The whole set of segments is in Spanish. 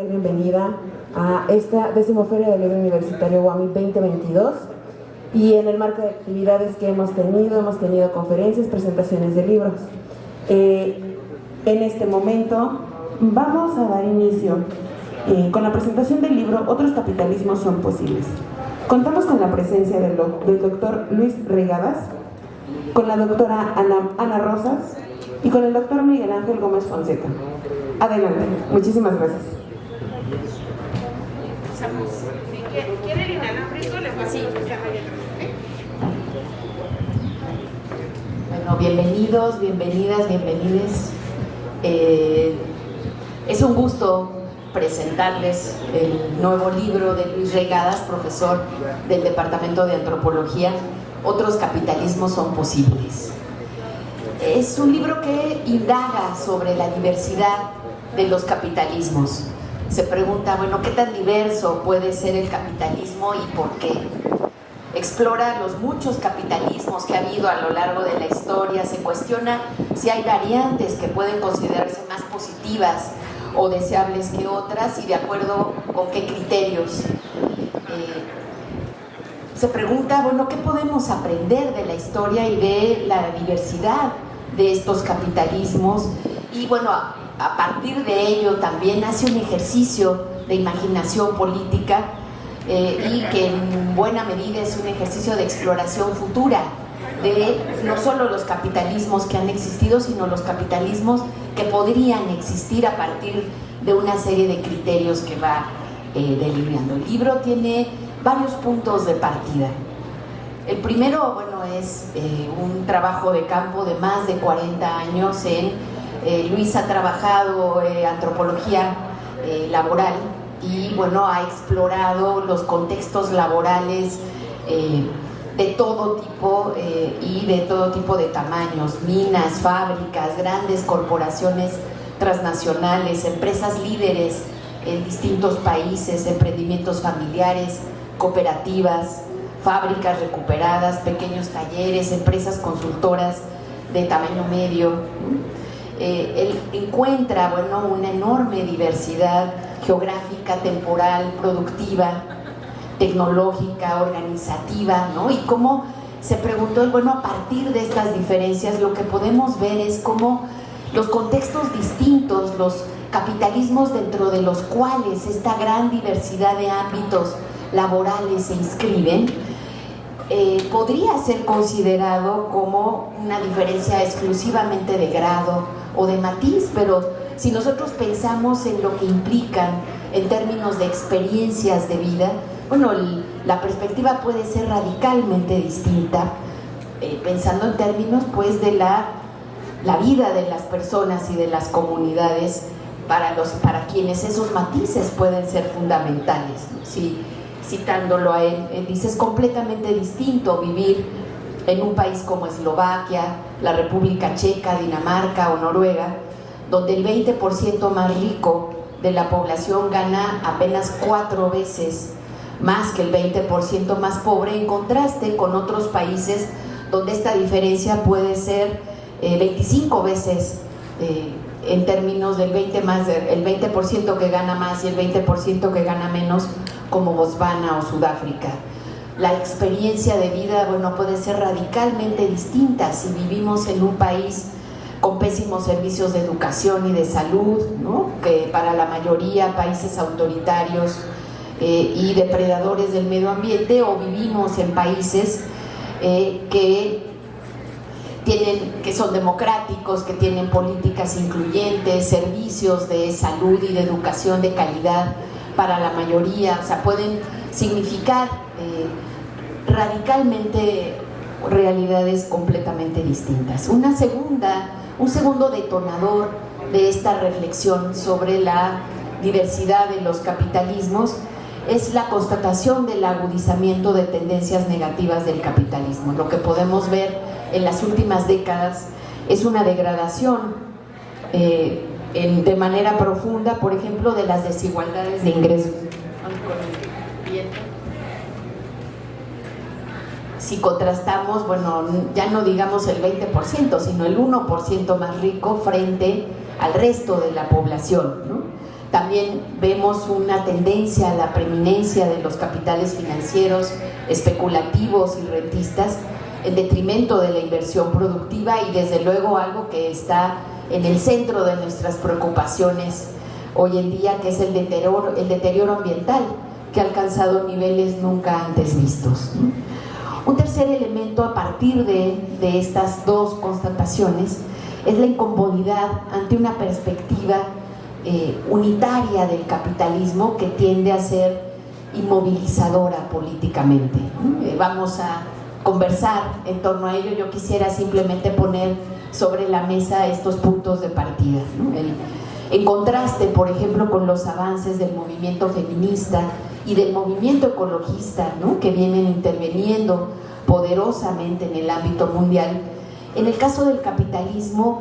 Bienvenida a esta 10ª Feria del Libro Universitario UAMI 2022, y en el marco de actividades que hemos tenido conferencias, presentaciones de libros. En este momento vamos a dar inicio con la presentación del libro Otros capitalismos son posibles. Contamos con la presencia del doctor Luis Reigadas, con la doctora Ana Rosas y con el doctor Miguel Ángel Gómez Fonseca. Adelante, muchísimas gracias. Si quiere el inalámbrico, le paso Bueno, bienvenidos, bienvenidas, bienvenides. Es un gusto presentarles el nuevo libro de Luis Reigadas, profesor del Departamento de Antropología, Otros capitalismos son posibles. Es un libro que indaga sobre la diversidad de los capitalismos. Se pregunta, bueno, ¿qué tan diverso puede ser el capitalismo y por qué? Explora los muchos capitalismos que ha habido a lo largo de la historia, se cuestiona si hay variantes que pueden considerarse más positivas o deseables que otras y de acuerdo con qué criterios. Se pregunta, bueno, ¿qué podemos aprender de la historia y de la diversidad de estos capitalismos? Y bueno, a partir de ello también hace un ejercicio de imaginación política y que en buena medida es un ejercicio de exploración futura de no solo los capitalismos que han existido, sino los capitalismos que podrían existir a partir de una serie de criterios que va delineando. El libro tiene varios puntos de partida. El primero, bueno, es un trabajo de campo de más de 40 años Luis ha trabajado antropología laboral y bueno, ha explorado los contextos laborales de todo tipo y de todo tipo de tamaños, minas, fábricas, grandes corporaciones transnacionales, empresas líderes en distintos países, emprendimientos familiares, cooperativas, fábricas recuperadas, pequeños talleres, empresas consultoras de tamaño medio. Él encuentra, bueno, una enorme diversidad geográfica, temporal, productiva, tecnológica, organizativa, ¿no? Y cómo se preguntó, bueno, a partir de estas diferencias lo que podemos ver es cómo los contextos distintos, los capitalismos dentro de los cuales esta gran diversidad de ámbitos laborales se inscriben, podría ser considerado como una diferencia exclusivamente de grado o de matiz, pero si nosotros pensamos en lo que implican en términos de experiencias de vida, bueno, la perspectiva puede ser radicalmente distinta, pensando en términos pues de la vida de las personas y de las comunidades para quienes esos matices pueden ser fundamentales, ¿no? Si, citándolo a él dice, es completamente distinto vivir en un país como Eslovaquia, la República Checa, Dinamarca o Noruega, donde el 20% más rico de la población gana apenas 4 veces más que el 20% más pobre, en contraste con otros países donde esta diferencia puede ser 25 veces en términos del el 20% que gana más y el 20% que gana menos, como Botswana o Sudáfrica. La experiencia de vida, bueno, puede ser radicalmente distinta si vivimos en un país con pésimos servicios de educación y de salud, ¿no? Que para la mayoría países autoritarios y depredadores del medio ambiente, o vivimos en países que son democráticos, que tienen políticas incluyentes, servicios de salud y de educación de calidad para la mayoría, o sea, pueden significar radicalmente realidades completamente distintas. Un segundo detonador de esta reflexión sobre la diversidad de los capitalismos es la constatación del agudizamiento de tendencias negativas del capitalismo. Lo que podemos ver en las últimas décadas es una degradación de manera profunda, por ejemplo, de las desigualdades de ingresos. Si contrastamos, bueno, ya no digamos el 20%, sino el 1% más rico frente al resto de la población, ¿no? También vemos una tendencia a la preeminencia de los capitales financieros, especulativos y rentistas, en detrimento de la inversión productiva, y desde luego algo que está en el centro de nuestras preocupaciones hoy en día, que es el deterioro ambiental, que ha alcanzado niveles nunca antes vistos. Un tercer elemento a partir de estas dos constataciones es la incomodidad ante una perspectiva unitaria del capitalismo que tiende a ser inmovilizadora políticamente. Vamos a conversar en torno a ello. Yo quisiera simplemente poner sobre la mesa estos puntos de partida, ¿no? En contraste, por ejemplo, con los avances del movimiento feminista y del movimiento ecologista, ¿no?, que vienen interviniendo poderosamente en el ámbito mundial, en el caso del capitalismo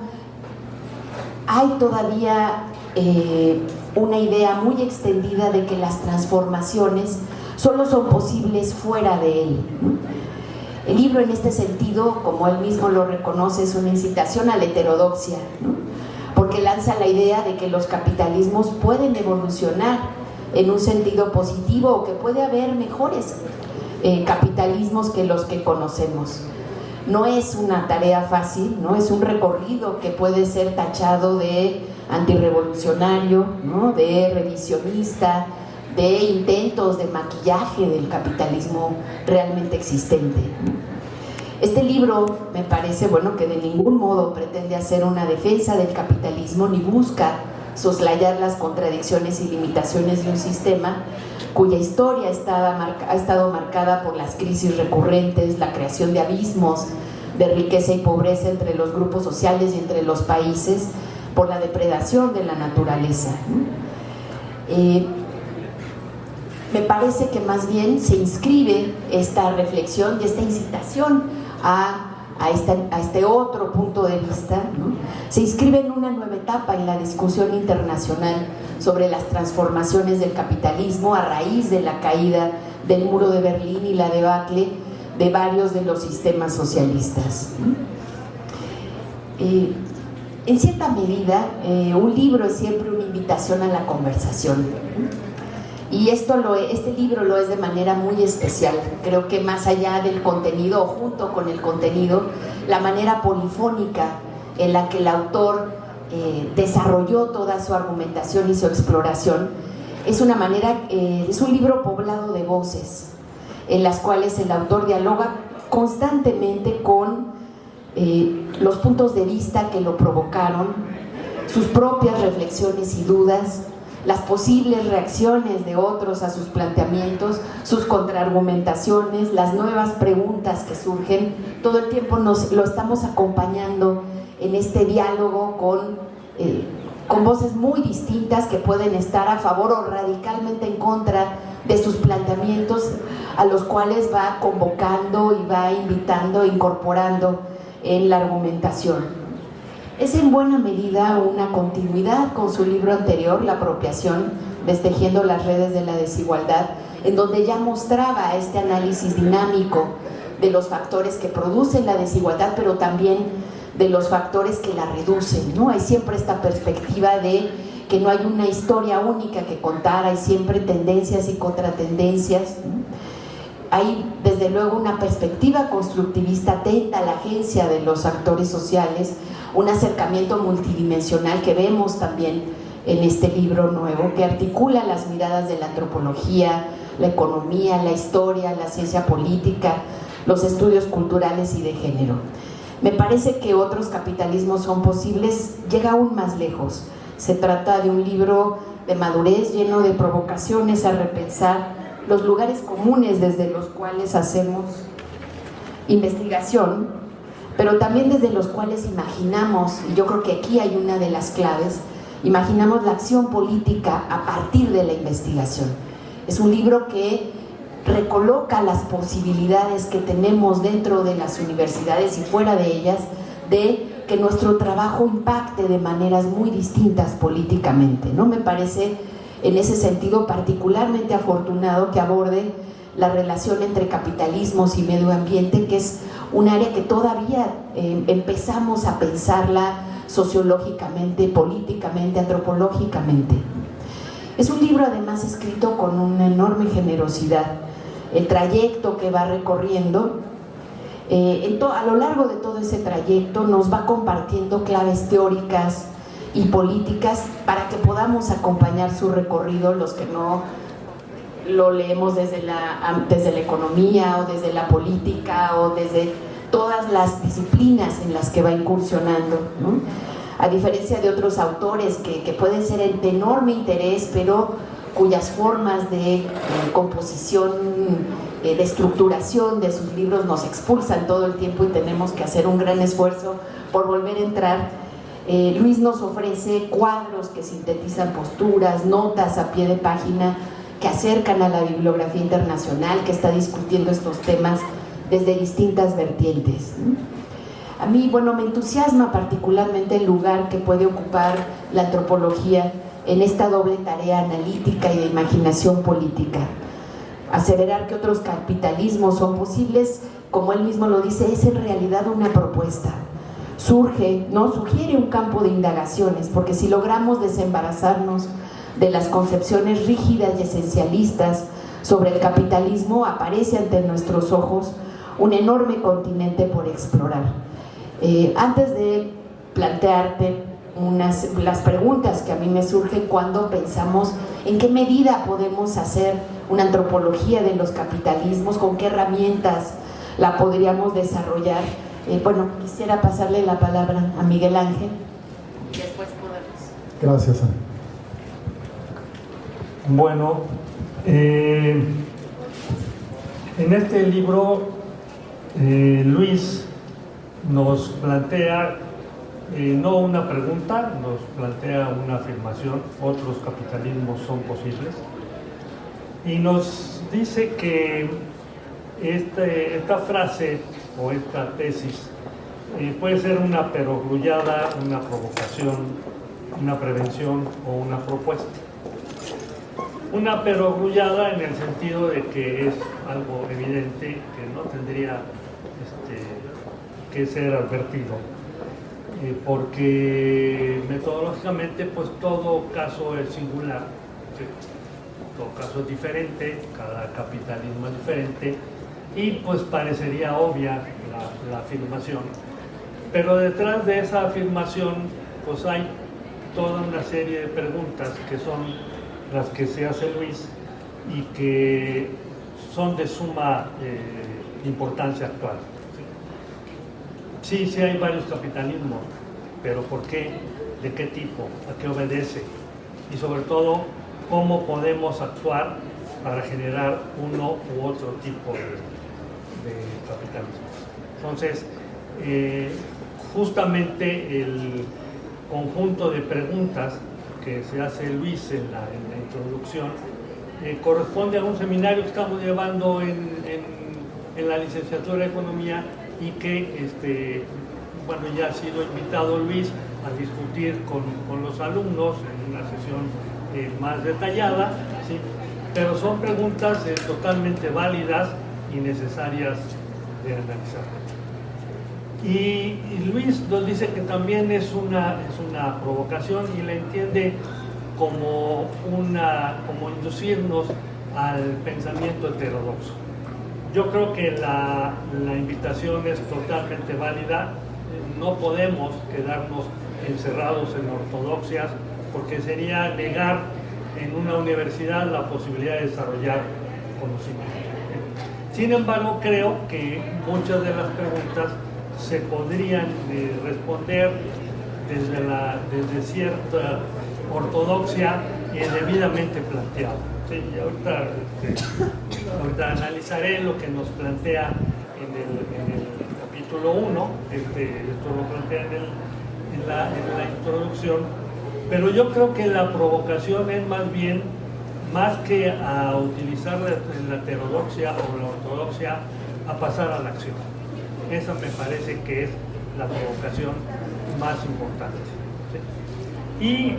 hay todavía una idea muy extendida de que las transformaciones solo son posibles fuera de él, ¿no? El libro, en este sentido, como él mismo lo reconoce, es una incitación a la heterodoxia, ¿no?, porque lanza la idea de que los capitalismos pueden evolucionar en un sentido positivo, o que puede haber mejores capitalismos que los que conocemos. No es una tarea fácil, ¿no? Es un recorrido que puede ser tachado de antirrevolucionario, ¿no?, de revisionista, de intentos de maquillaje del capitalismo realmente existente. Este libro me parece, bueno, que de ningún modo pretende hacer una defensa del capitalismo, ni busca soslayar las contradicciones y limitaciones de un sistema cuya historia ha estado marcada por las crisis recurrentes, la creación de abismos de riqueza y pobreza entre los grupos sociales y entre los países, por la depredación de la naturaleza. Me parece que más bien se inscribe esta reflexión y esta incitación a este otro punto de vista, ¿no?, se inscribe en una nueva etapa en la discusión internacional sobre las transformaciones del capitalismo a raíz de la caída del muro de Berlín y la debacle de varios de los sistemas socialistas. En cierta medida, un libro es siempre una invitación a la conversación, y este libro lo es de manera muy especial. Creo que más allá del contenido, o junto con el contenido, la manera polifónica en la que el autor desarrolló toda su argumentación y su exploración es un libro poblado de voces, en las cuales el autor dialoga constantemente con los puntos de vista que lo provocaron, sus propias reflexiones y dudas, las posibles reacciones de otros a sus planteamientos, sus contraargumentaciones, las nuevas preguntas que surgen. Todo el tiempo lo estamos acompañando en este diálogo con voces muy distintas que pueden estar a favor o radicalmente en contra de sus planteamientos, a los cuales va convocando y va invitando, incorporando en la argumentación. Es en buena medida una continuidad con su libro anterior, La apropiación, destejiendo las redes de la desigualdad, en donde ya mostraba este análisis dinámico de los factores que producen la desigualdad, pero también de los factores que la reducen, ¿no? Hay siempre esta perspectiva de que no hay una historia única que contar, hay siempre tendencias y contratendencias, ¿no? Hay desde luego una perspectiva constructivista atenta a la agencia de los actores sociales, un acercamiento multidimensional que vemos también en este libro nuevo, que articula las miradas de la antropología, la economía, la historia, la ciencia política, los estudios culturales y de género. Me parece que Otros capitalismos son posibles llega aún más lejos. Se trata de un libro de madurez lleno de provocaciones a repensar los lugares comunes desde los cuales hacemos investigación, pero también desde los cuales imaginamos, y yo creo que aquí hay una de las claves, imaginamos la acción política a partir de la investigación. Es un libro que recoloca las posibilidades que tenemos dentro de las universidades y fuera de ellas, de que nuestro trabajo impacte de maneras muy distintas políticamente, ¿no? Me parece en ese sentido particularmente afortunado que aborde la relación entre capitalismos y medio ambiente, que es un área que todavía empezamos a pensarla sociológicamente, políticamente, antropológicamente. Es un libro además escrito con una enorme generosidad. El trayecto que va recorriendo, a lo largo de todo ese trayecto nos va compartiendo claves teóricas y políticas para que podamos acompañar su recorrido, los que no lo leemos desde la economía o desde la política o desde todas las disciplinas en las que va incursionando, ¿no? A diferencia de otros autores que pueden ser de enorme interés, pero cuyas formas de composición, de estructuración de sus libros nos expulsan todo el tiempo y tenemos que hacer un gran esfuerzo por volver a entrar. Luis nos ofrece cuadros que sintetizan posturas, notas a pie de página que acercan a la bibliografía internacional que está discutiendo estos temas desde distintas vertientes. A mí, bueno, me entusiasma particularmente el lugar que puede ocupar la antropología en esta doble tarea analítica y de imaginación política. Aseverar que otros capitalismos son posibles, como él mismo lo dice, es en realidad una propuesta. Sugiere un campo de indagaciones, porque si logramos desembarazarnos de las concepciones rígidas y esencialistas sobre el capitalismo, aparece ante nuestros ojos un enorme continente por explorar. Antes de plantearte las preguntas que a mí me surgen cuando pensamos en qué medida podemos hacer una antropología de los capitalismos, con qué herramientas la podríamos desarrollar, quisiera pasarle la palabra a Miguel Ángel y después podemos. Gracias, Ana. Bueno, en este libro Luis nos plantea no una pregunta, nos plantea una afirmación: otros capitalismos son posibles, y nos dice que esta frase o esta tesis puede ser una perogrullada, una provocación, una prevención o una propuesta. Una perogrullada en el sentido de que es algo evidente que no tendría que ser advertido, porque metodológicamente pues todo caso es singular, ¿sí? Todo caso es diferente, cada capitalismo es diferente y pues parecería obvia la afirmación, pero detrás de esa afirmación pues hay toda una serie de preguntas que son las que se hace Luis y que son de suma importancia actual. Sí, hay varios capitalismos, pero ¿por qué? ¿De qué tipo? ¿A qué obedece? Y sobre todo, ¿cómo podemos actuar para generar uno u otro tipo de capitalismo? Entonces, justamente el conjunto de preguntas que se hace Luis en la introducción corresponde a un seminario que estamos llevando en la licenciatura de Economía y que ya ha sido invitado Luis a discutir con los alumnos en una sesión más detallada, ¿sí? Pero son preguntas totalmente válidas y necesarias de analizar. Y Luis nos dice que también es una provocación y la entiende como inducirnos al pensamiento heterodoxo. Yo creo que la invitación es totalmente válida. No podemos quedarnos encerrados en ortodoxias, porque sería negar en una universidad la posibilidad de desarrollar conocimiento. Sin embargo, creo que muchas de las preguntas se podrían responder desde cierta ortodoxia debidamente planteada. Sí, y ahorita analizaré lo que nos plantea en el capítulo 1, esto lo plantea en la introducción, pero yo creo que la provocación es más que a utilizar la heterodoxia o la ortodoxia, a pasar a la acción. Esa me parece que es la provocación más importante. ¿Sí? Y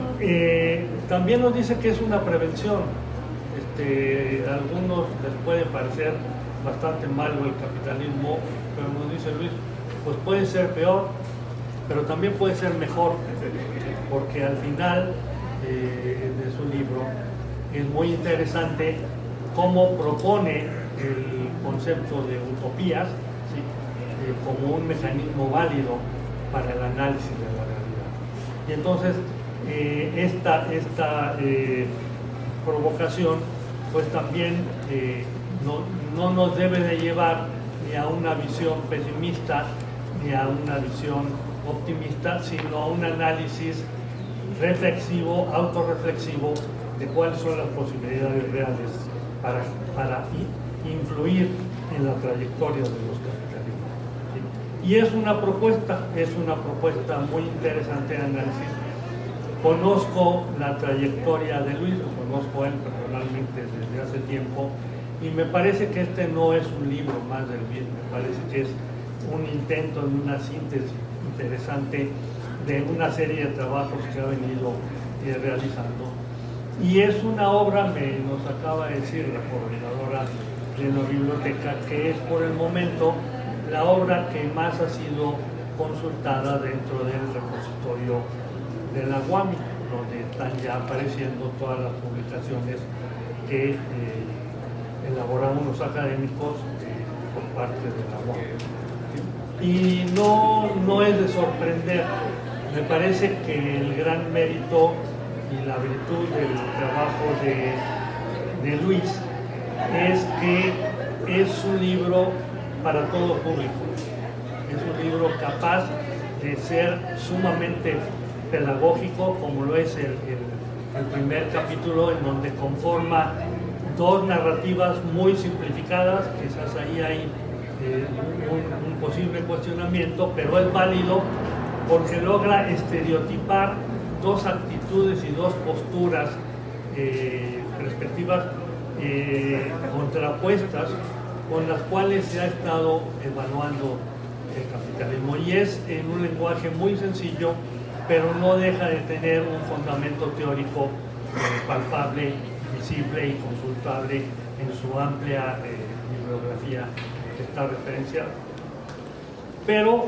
también nos dice que es una prevención. A algunos les puede parecer bastante malo el capitalismo, pero nos dice Luis, pues puede ser peor, pero también puede ser mejor, porque al final de su libro es muy interesante cómo propone el concepto de utopías, ¿sí? Como un mecanismo válido para el análisis de la realidad. Y entonces esta provocación pues también no nos debe de llevar ni a una visión pesimista ni a una visión optimista, sino a un análisis reflexivo, autorreflexivo de cuáles son las posibilidades reales para influir en la trayectoria de los capitalismos. ¿Sí? Y es una propuesta muy interesante de análisis. Conozco la trayectoria de Luis, lo conozco a él personalmente desde hace tiempo, y me parece que este no es un libro más del bien, me parece que es un intento de una síntesis interesante de una serie de trabajos que ha venido realizando. Y es una obra, nos acaba de decir la coordinadora de la biblioteca, que es por el momento la obra que más ha sido consultada dentro del repositorio de la UAMI, donde están ya apareciendo todas las publicaciones que elaboramos los académicos por parte de la UAMI. Y no es de sorprender, me parece que el gran mérito y la virtud del trabajo de Luis es que es un libro para todo público, es un libro capaz de ser sumamente pedagógico, como lo es el primer capítulo, en donde conforma dos narrativas muy simplificadas. Quizás ahí hay un posible cuestionamiento, pero es válido porque logra estereotipar dos actitudes y dos posturas, perspectivas contrapuestas, con las cuales se ha estado evaluando el capitalismo, y es en un lenguaje muy sencillo, pero no deja de tener un fundamento teórico palpable, visible y consultable en su amplia bibliografía que está referenciada. Pero,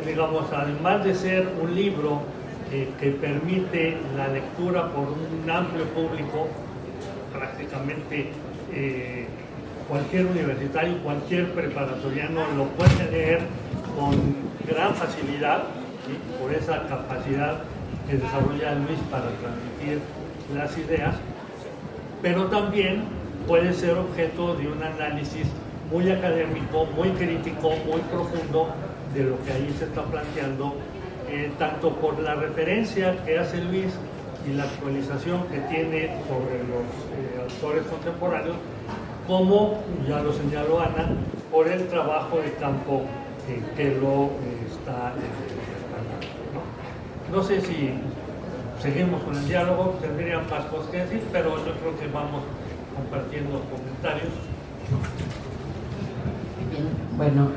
digamos, además de ser un libro que permite la lectura por un amplio público, prácticamente cualquier universitario, cualquier preparatoriano lo puede leer con gran facilidad, ¿sí? Por esa capacidad que desarrolla Luis para transmitir las ideas, pero también puede ser objeto de un análisis muy académico, muy crítico, muy profundo de lo que ahí se está planteando, tanto por la referencia que hace Luis y la actualización que tiene sobre los autores contemporáneos, como ya lo señaló Ana, por el trabajo de campo que lo está respaldando, ¿no? No sé si seguimos con el diálogo, tendrían más cosas que decir, pero yo creo que vamos compartiendo comentarios. Bien, bueno,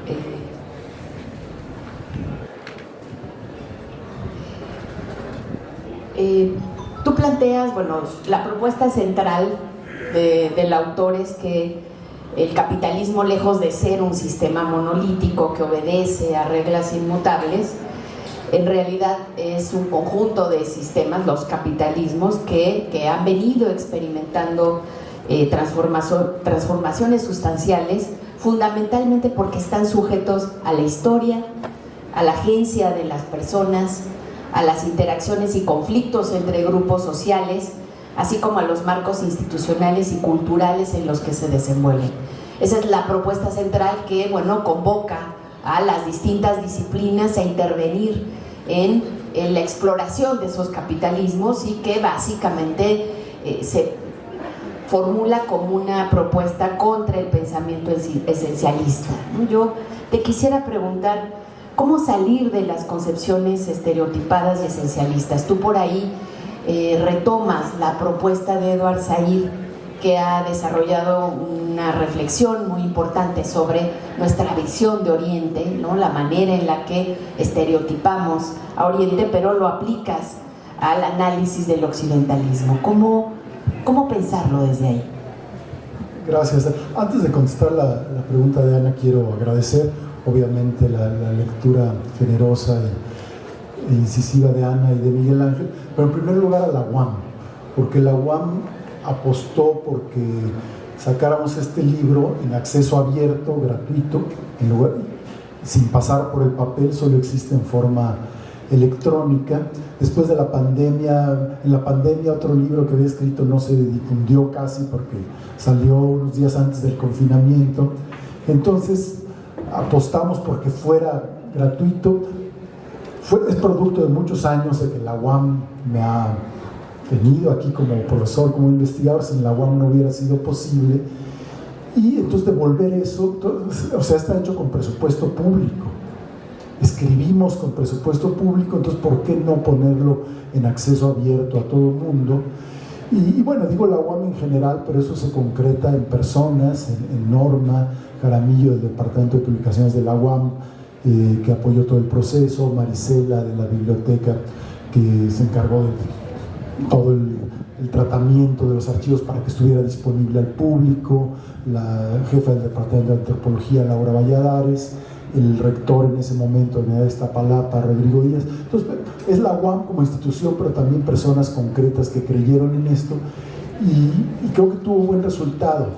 tú planteas, bueno, la propuesta central del autor es que el capitalismo, lejos de ser un sistema monolítico que obedece a reglas inmutables, en realidad es un conjunto de sistemas, los capitalismos, que han venido experimentando transformaciones sustanciales, fundamentalmente porque están sujetos a la historia, a la agencia de las personas, a las interacciones y conflictos entre grupos sociales, así como a los marcos institucionales y culturales en los que se desenvuelven. Esa es la propuesta central que, bueno, convoca a las distintas disciplinas a intervenir en la exploración de esos capitalismos, y que básicamente se formula como una propuesta contra el pensamiento esencialista. Yo te quisiera preguntar, ¿cómo salir de las concepciones estereotipadas y esencialistas? Tú por ahí retomas la propuesta de Edward Said, que ha desarrollado una reflexión muy importante sobre nuestra visión de Oriente, ¿no? La manera en la que estereotipamos a Oriente, pero lo aplicas al análisis del occidentalismo. ¿Cómo pensarlo desde ahí? Gracias. Antes de contestar la pregunta de Ana, quiero agradecer obviamente la lectura generosa e incisiva de Ana y de Miguel Ángel, pero en primer lugar a la UAM, porque la UAM apostó porque sacáramos este libro en acceso abierto, gratuito, sin pasar por el papel, solo existe en forma electrónica. Después de la pandemia, en la pandemia otro libro que había escrito no se difundió casi porque salió unos días antes del confinamiento. Entonces apostamos porque fuera gratuito. Es producto de muchos años de que la UAM me ha tenido aquí como profesor, como investigador. Sin la UAM no hubiera sido posible. Y entonces devolver eso, o sea, está hecho con presupuesto público. Escribimos con presupuesto público, entonces ¿por qué no ponerlo en acceso abierto a todo el mundo? Y bueno, digo la UAM en general, pero eso se concreta en personas, en Norma Jaramillo del Departamento de Publicaciones de la UAM, que apoyó todo el proceso, Marisela de la biblioteca, que se encargó de todo el tratamiento de los archivos para que estuviera disponible al público, la jefa del Departamento de Antropología, Laura Valladares, el rector en ese momento de la Universidad de Iztapalapa, Rodrigo Díaz. Entonces, es la UAM como institución, pero también personas concretas que creyeron en esto, y creo que tuvo buen resultado.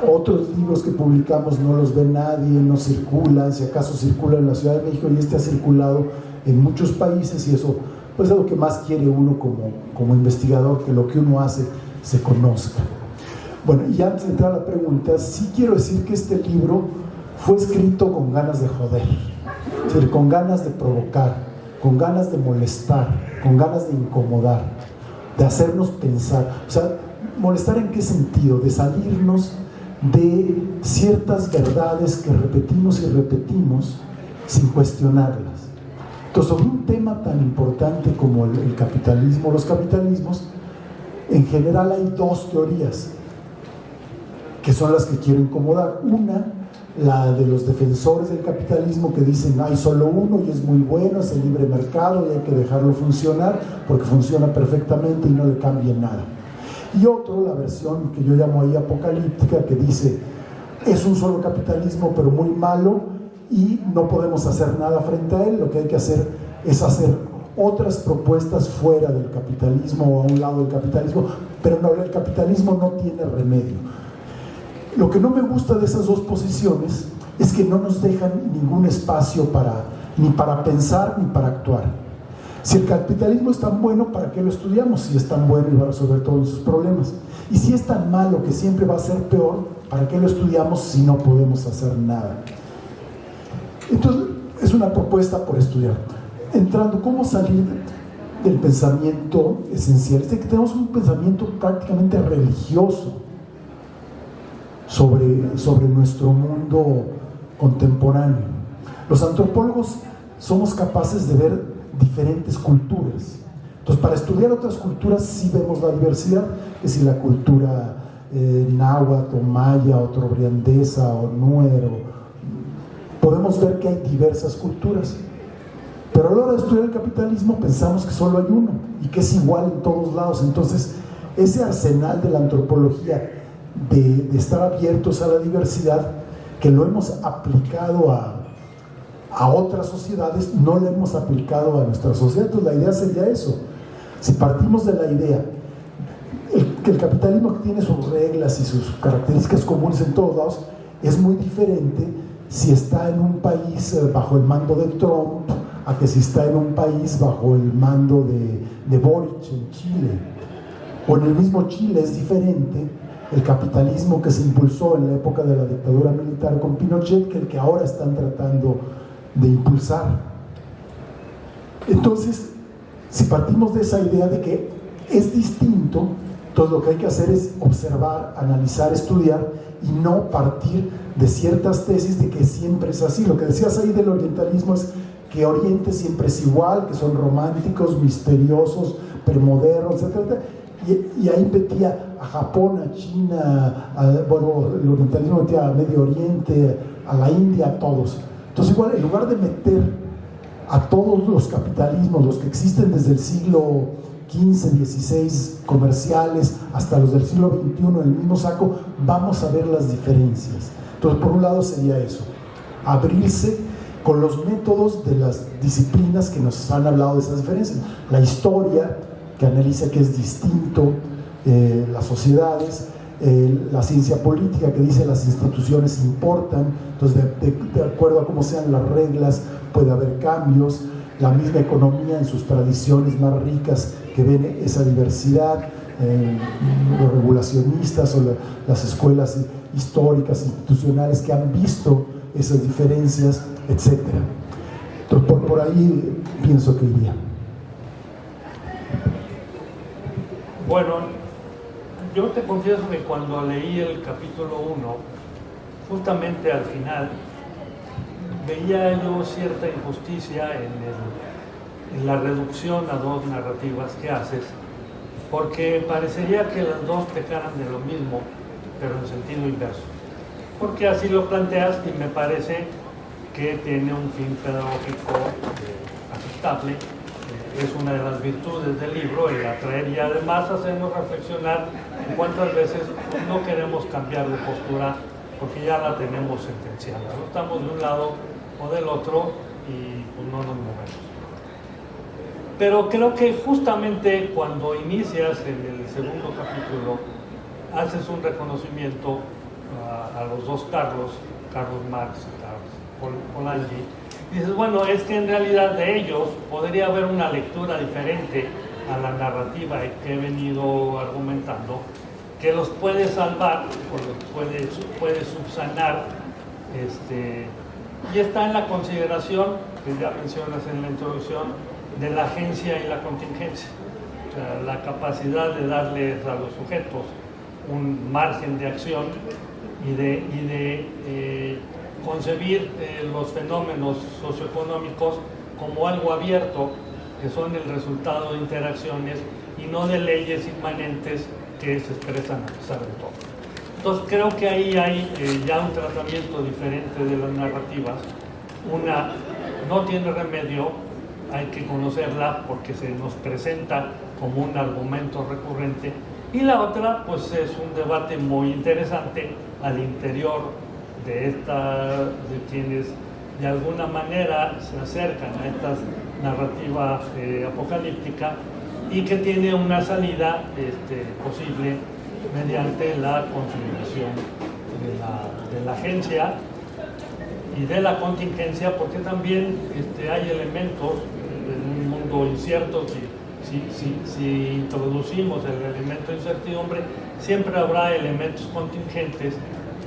Otros libros que publicamos no los ve nadie, no circulan, si acaso circulan en la Ciudad de México, y este ha circulado en muchos países, y eso pues es lo que más quiere uno como investigador, que lo que uno hace se conozca. Bueno, y antes de entrar a la pregunta, sí quiero decir que este libro fue escrito con ganas de joder, es decir, con ganas de provocar, con ganas de molestar, con ganas de incomodar, de hacernos pensar. O sea, ¿molestar en qué sentido? De salirnos de ciertas verdades que repetimos y repetimos sin cuestionarlas. Entonces, sobre un tema tan importante como el capitalismo, los capitalismos, en general hay dos teorías que son las que quiero incomodar. Una, la de los defensores del capitalismo, que dicen hay solo uno y es muy bueno, es el libre mercado y hay que dejarlo funcionar porque funciona perfectamente y no le cambie nada. Y otro, la versión que yo llamo ahí apocalíptica, que dice es un solo capitalismo pero muy malo y no podemos hacer nada frente a él, lo que hay que hacer es hacer otras propuestas fuera del capitalismo o a un lado del capitalismo, pero no, el capitalismo no tiene remedio. Lo que no me gusta de esas dos posiciones es que no nos dejan ningún espacio ni para pensar ni para actuar. Si el capitalismo es tan bueno, ¿para qué lo estudiamos? Si es tan bueno y va a resolver todos sus problemas. Y si es tan malo que siempre va a ser peor, ¿para qué lo estudiamos si no podemos hacer nada? Entonces, es una propuesta por estudiar. Entrando, ¿cómo salir del pensamiento esencial? Es que tenemos un pensamiento prácticamente religioso sobre nuestro mundo contemporáneo. Los antropólogos somos capaces de ver diferentes culturas. Entonces, para estudiar otras culturas sí vemos la diversidad, que si la cultura náhuatl o maya o trobriandesa o nuer, podemos ver que hay diversas culturas. Pero a la hora de estudiar el capitalismo pensamos que solo hay uno y que es igual en todos lados. Entonces, ese arsenal de la antropología de estar abiertos a la diversidad, que lo hemos aplicado a otras sociedades, no lo hemos aplicado a nuestra sociedad. Entonces, la idea sería eso. Si partimos de la idea que el capitalismo tiene sus reglas y sus características comunes en todos lados, es muy diferente si está en un país bajo el mando de Trump a que si está en un país bajo el mando de Boric en Chile. O en el mismo Chile es diferente el capitalismo que se impulsó en la época de la dictadura militar con Pinochet que el que ahora están tratando de impulsar. Entonces, si partimos de esa idea de que es distinto, entonces lo que hay que hacer es observar, analizar, estudiar y no partir de ciertas tesis de que siempre es así. Lo que decías ahí del orientalismo es que Oriente siempre es igual, que son románticos, misteriosos, premodernos, etc. Y ahí metía a Japón, a China, bueno, el orientalismo metía a Medio Oriente, a la India, a todos. Entonces igual, en lugar de meter a todos los capitalismos, los que existen desde el siglo XV, XVI, comerciales, hasta los del siglo XXI, en el mismo saco, vamos a ver las diferencias. Entonces, por un lado sería eso, abrirse con los métodos de las disciplinas que nos han hablado de esas diferencias. La historia, que analiza que es distinto las sociedades, la ciencia política, que dice las instituciones importan, entonces de acuerdo a cómo sean las reglas puede haber cambios, la misma economía en sus tradiciones más ricas que ven esa diversidad, los regulacionistas o las escuelas históricas, institucionales que han visto esas diferencias, etc. Entonces por ahí pienso que iría. Bueno, yo te confieso que cuando leí el capítulo 1, justamente al final, veía yo cierta injusticia en la reducción a dos narrativas que haces, porque parecería que las dos pecaran de lo mismo, pero en sentido inverso. Porque así lo planteas y me parece que tiene un fin pedagógico aceptable. Es una de las virtudes del libro, el atraer y además hacernos reflexionar en cuántas veces no queremos cambiar de postura porque ya la tenemos sentenciada. No estamos de un lado o del otro y pues no nos movemos. Pero creo que justamente cuando inicias en el segundo capítulo haces un reconocimiento a los dos Carlos Marx y Carlos Polanyi. Dices, bueno, es que en realidad de ellos podría haber una lectura diferente a la narrativa que he venido argumentando, que los puede salvar o los puede subsanar, y está en la consideración, que ya mencionas en la introducción, de la agencia y la contingencia. O sea, la capacidad de darles a los sujetos un margen de acción y de concebir los fenómenos socioeconómicos como algo abierto, que son el resultado de interacciones y no de leyes inmanentes que se expresan a pesar de todo. Entonces creo que ahí hay ya un tratamiento diferente de las narrativas. Una no tiene remedio, hay que conocerla porque se nos presenta como un argumento recurrente, y la otra pues es un debate muy interesante al interior de quienes de alguna manera se acercan a esta narrativa apocalíptica y que tiene una salida posible mediante la consolidación de la agencia y de la contingencia, porque también hay elementos en un mundo incierto. Si introducimos el elemento de incertidumbre, siempre habrá elementos contingentes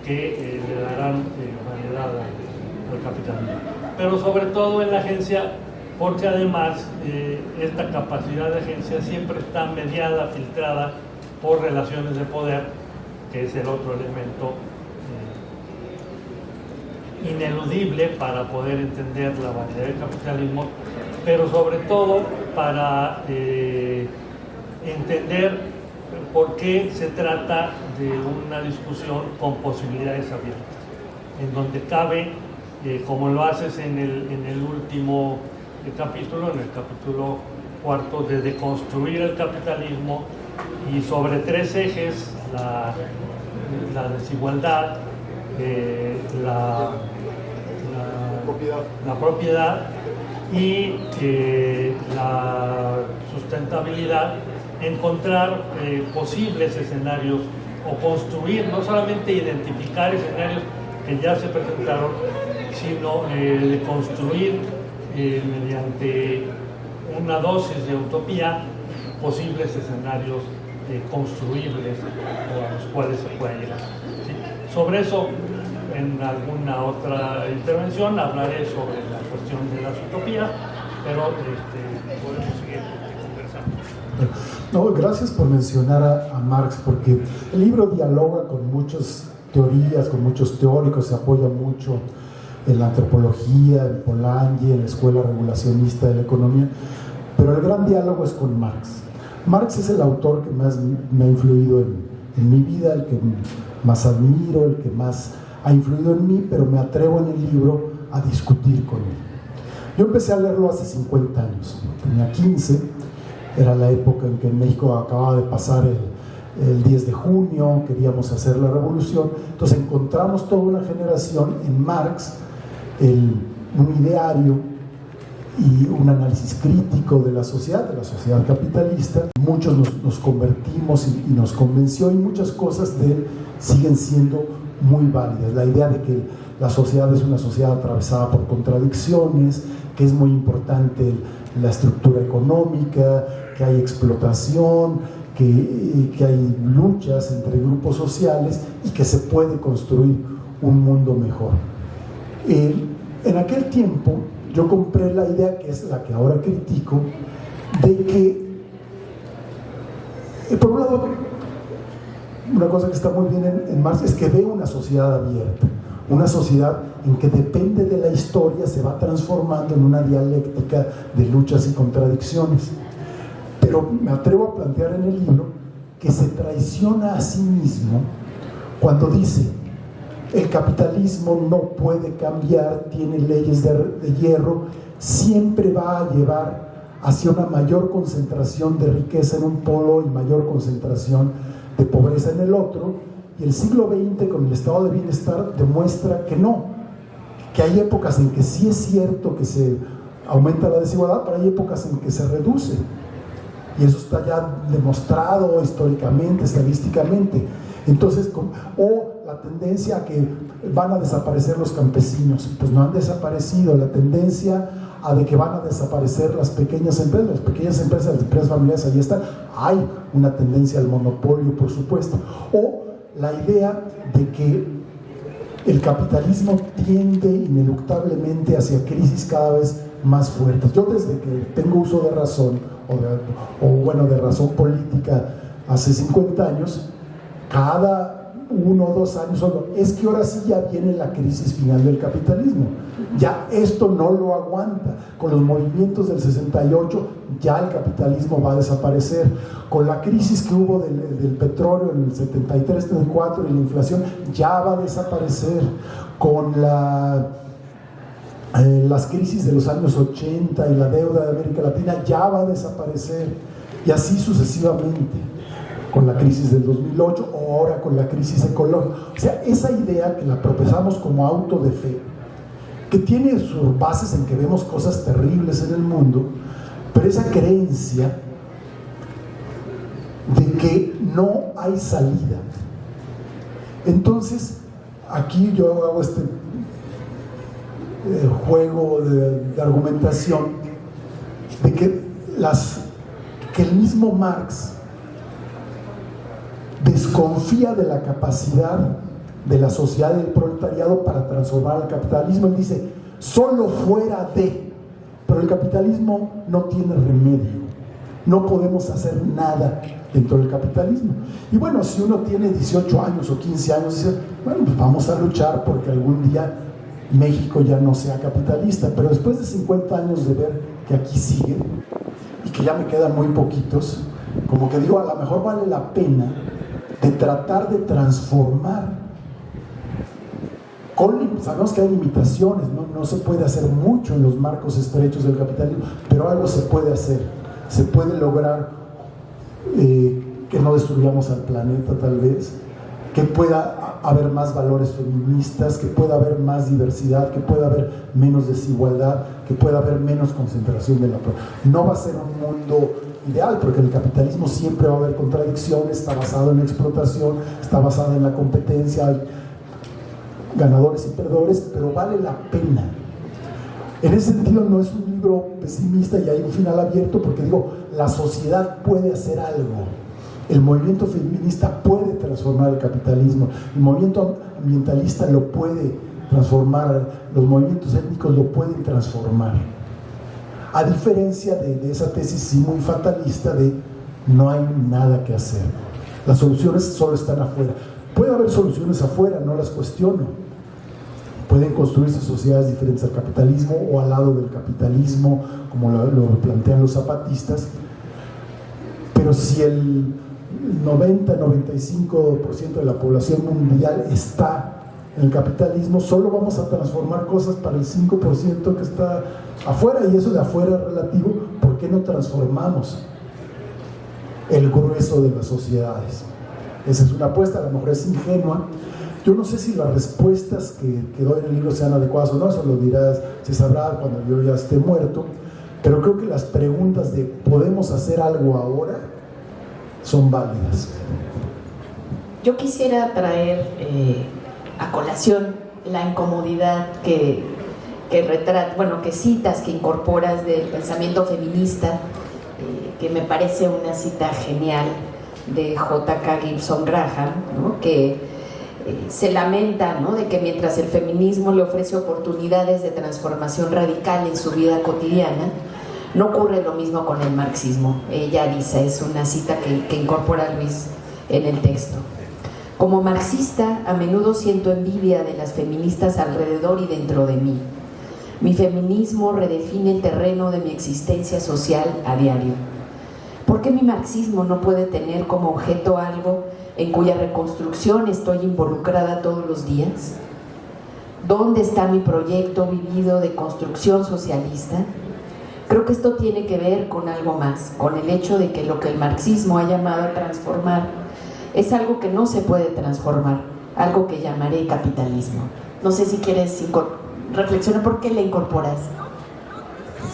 que le darán variedad al capitalismo. Pero sobre todo en la agencia, porque además esta capacidad de agencia siempre está mediada, filtrada por relaciones de poder, que es el otro elemento ineludible para poder entender la variedad del capitalismo, pero sobre todo para entender por qué se trata de una discusión con posibilidades abiertas, en donde cabe, como lo haces en el último capítulo, en el capítulo 4, de deconstruir el capitalismo, y sobre tres ejes: la desigualdad, la propiedad y la sustentabilidad, encontrar posibles escenarios o construir, no solamente identificar escenarios que ya se presentaron, sino de construir mediante una dosis de utopía posibles escenarios construibles a los cuales se pueda llegar. ¿Sí? Sobre eso, en alguna otra intervención hablaré sobre la cuestión de las utopías, pero podemos seguir conversando. No, gracias por mencionar a Marx, porque el libro dialoga con muchas teorías, con muchos teóricos, se apoya mucho en la antropología, en Polanyi, en la escuela regulacionista de la economía, pero el gran diálogo es con Marx. Marx es el autor que más me ha influido en mi vida, el que más admiro, el que más ha influido en mí, pero me atrevo en el libro a discutir con él. Yo empecé a leerlo hace 50 años, tenía 15, era la época en que en México acababa de pasar el 10 de junio, queríamos hacer la revolución, entonces encontramos toda una generación en Marx, un ideario y un análisis crítico de la sociedad capitalista. Muchos nos convertimos y nos convenció, y muchas cosas de él siguen siendo muy válidas. La idea de que la sociedad es una sociedad atravesada por contradicciones, que es muy importante la estructura económica, que hay explotación, que hay luchas entre grupos sociales y que se puede construir un mundo mejor. En aquel tiempo yo compré la idea, que es la que ahora critico, de que, por un lado, una cosa que está muy bien en Marx es que ve una sociedad abierta, una sociedad en que depende de la historia, se va transformando en una dialéctica de luchas y contradicciones. Pero me atrevo a plantear en el libro que se traiciona a sí mismo cuando dice: el capitalismo no puede cambiar, tiene leyes de hierro, siempre va a llevar hacia una mayor concentración de riqueza en un polo y mayor concentración de pobreza en el otro. Y el siglo XX, con el estado de bienestar, demuestra que no, que hay épocas en que sí es cierto que se aumenta la desigualdad, pero hay épocas en que se reduce, y eso está ya demostrado históricamente, estadísticamente. Entonces, o la tendencia a que van a desaparecer los campesinos, pues no han desaparecido. La tendencia a de que van a desaparecer las pequeñas empresas, las empresas familiares, ahí están. Hay una tendencia al monopolio, por supuesto. O la idea de que el capitalismo tiende ineluctablemente hacia crisis cada vez más fuertes. Yo, desde que tengo uso de razón, de razón política, hace 50 años, cada 1 o 2 años solo, es que ahora sí ya viene la crisis final del capitalismo. Ya esto no lo aguanta. Con los movimientos del 68 ya el capitalismo va a desaparecer. Con la crisis que hubo del petróleo en el 73, 74 y la inflación, ya va a desaparecer. Con las crisis de los años 80 y la deuda de América Latina, ya va a desaparecer. Y así sucesivamente. Con la crisis del 2008 o ahora con la crisis ecológica. O sea, esa idea que la profesamos como auto de fe, que tiene sus bases en que vemos cosas terribles en el mundo, pero esa creencia de que no hay salida. Entonces, aquí yo hago este juego de argumentación de que el mismo Marx desconfía de la capacidad de la sociedad y del proletariado para transformar el capitalismo. Él dice: solo fuera de. Pero el capitalismo no tiene remedio, no podemos hacer nada dentro del capitalismo. Y bueno, si uno tiene 18 años o 15 años, dice: bueno, pues vamos a luchar porque algún día México ya no sea capitalista. Pero después de 50 años de ver que aquí sigue y que ya me quedan muy poquitos, como que digo, a lo mejor vale la pena de tratar de transformar. Sabemos que hay limitaciones, no se puede hacer mucho en los marcos estrechos del capitalismo, pero algo se puede hacer. Se puede lograr que no destruyamos al planeta, tal vez, que pueda haber más valores feministas, que pueda haber más diversidad, que pueda haber menos desigualdad, que pueda haber menos concentración de la población. No va a ser un mundo ideal, porque el capitalismo siempre va a haber contradicciones, está basado en la explotación, está basado en la competencia, hay ganadores y perdedores, pero vale la pena. En ese sentido no es un libro pesimista y hay un final abierto, porque digo, la sociedad puede hacer algo. El movimiento feminista puede transformar el capitalismo, el movimiento ambientalista lo puede transformar, los movimientos étnicos lo pueden transformar. A diferencia de esa tesis sí muy fatalista de no hay nada que hacer, las soluciones solo están afuera. Puede haber soluciones afuera, no las cuestiono. Pueden construirse sociedades diferentes al capitalismo o al lado del capitalismo, como lo plantean los zapatistas, pero si el 90-95% de la población mundial está en el capitalismo, solo vamos a transformar cosas para el 5% que está afuera, y eso de afuera es relativo. ¿Por qué no transformamos el grueso de las sociedades? Esa es una apuesta, a lo mejor es ingenua. Yo no sé si las respuestas que doy en el libro sean adecuadas o no, eso lo dirás, se sabrá cuando yo ya esté muerto, pero creo que las preguntas de ¿podemos hacer algo ahora? Son válidas. Yo quisiera traer a colación la incomodidad que citas, que incorporas del pensamiento feminista, que me parece una cita genial de J.K. Gibson Graham, ¿no? Que se lamenta, ¿no?, de que mientras el feminismo le ofrece oportunidades de transformación radical en su vida cotidiana, no ocurre lo mismo con el marxismo. Ella dice, es una cita que incorpora Luis en el texto. Como marxista, a menudo siento envidia de las feministas alrededor y dentro de mí. Mi feminismo redefine el terreno de mi existencia social a diario. ¿Por qué mi marxismo no puede tener como objeto algo en cuya reconstrucción estoy involucrada todos los días? ¿Dónde está mi proyecto vivido de construcción socialista? Creo que esto tiene que ver con algo más, con el hecho de que lo que el marxismo ha llamado a transformar es algo que no se puede transformar, algo que llamaré capitalismo. No sé si quieres reflexionar por qué le incorporas.